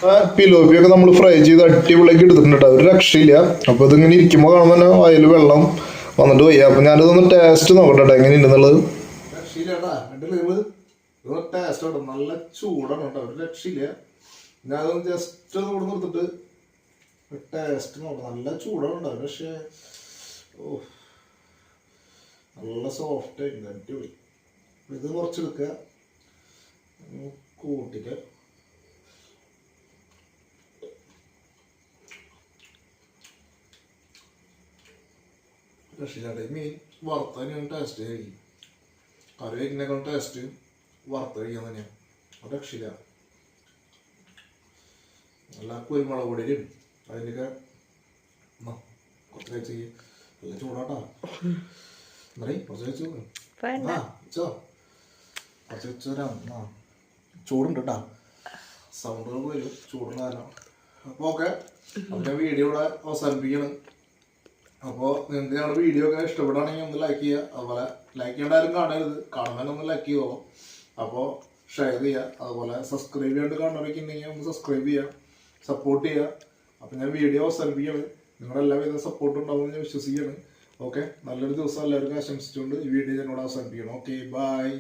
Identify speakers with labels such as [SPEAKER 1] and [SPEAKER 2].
[SPEAKER 1] പിലോപ്പിയൊക്കെ നമ്മൾ ഫ്രൈ ചെയ്ത് അടിപൊളിയാക്കി എടുത്തിട്ടുണ്ട് കേട്ടോ, ഒരു രക്ഷയില്ല. അപ്പോൾ ഇതിങ്ങനെ ഇരിക്കുമ്പോൾ കാണുമ്പോൾ തന്നെ വായിൽ വെള്ളം വന്നിട്ട് പോയി. അപ്പം ഞാനിതൊന്ന് ടേസ്റ്റ് നോക്കട്ടെ എങ്ങനെയുണ്ടെന്നുള്ളത്. രക്ഷയില്ല ടേസ്റ്റ് കേട്ടോ, നല്ല ചൂടാണ് കേട്ടോ, ഒരു രക്ഷയില്ല. ഞാനതൊന്ന് ജസ്റ്റ് ഒന്ന് കൂടെ നിർത്തിട്ട് ടേസ്റ്റ് നോക്കാം. നല്ല ചൂടാണ് ഉണ്ടാവും, പക്ഷേ ഓ നല്ല സോഫ്റ്റ് ആയിട്ട് അടിപൊളി. ഇത് കുറച്ചെടുക്കുക, കൂട്ടിട്ട് രക്ഷയില്ലാട്ടെ. മീൻ വറുത്ത തന്നെയാണ് ടേസ്റ്റ് കഴിക്കും, കറി കഴിക്കുന്നതിനേക്കാൾ ടേസ്റ്റ് വറുത്ത് കഴിക്കാൻ തന്നെയാണ്. അത് രക്ഷയില്ല. നല്ല കുരുമുളക് പൊടിയിലും അതിൻ്റെയൊക്കെ കുറച്ച് കഴിച്ച് നല്ല ചൂടാട്ടാ. എന്തായാലും കുറച്ച് കഴിച്ചു കുറച്ച് വെച്ചോരാം. ചൂടുണ്ട് കേട്ടാ, സൗണ്ടുകൾ വരും ചൂടുള്ള കാരണം. അപ്പോൾ ഓക്കെ, അപ്പോൾ വീഡിയോ ഇവിടെ അവസാനിപ്പിക്കണം. അപ്പോൾ നിങ്ങൾക്ക് ഞങ്ങളുടെ വീഡിയോ ഒക്കെ ഇഷ്ടപ്പെടുകയാണെങ്കിൽ ഒന്ന് ലൈക്ക് ചെയ്യുക. അതുപോലെ ലൈക്ക് ചെയ്യണ്ടായാലും കാണരുത്, കാണുന്നതിനൊന്ന് ലൈക്ക് ചെയ്യുമോ. അപ്പോൾ ഷെയർ ചെയ്യുക. അതുപോലെ സബ്സ്ക്രൈബ് ചെയ്യാണ്ട് കാണുന്നവരൊക്കെ ഉണ്ടെങ്കിൽ ഒന്ന് സബ്സ്ക്രൈബ് ചെയ്യുക, സപ്പോർട്ട് ചെയ്യുക. അപ്പം ഞാൻ വീഡിയോ അവസാനിപ്പിക്കുകയാണ്. നിങ്ങളുടെ എല്ലാവിധ സപ്പോർട്ടും ഉണ്ടാവുമെന്ന് ഞാൻ വിശ്വസിക്കുകയാണ്. ഓക്കെ, നല്ലൊരു ദിവസം എല്ലാവർക്കും ആശംസിച്ചുകൊണ്ട് ഈ വീഡിയോ ഞാനിവിടെ അവസാനിപ്പിക്കണം. Okay, by.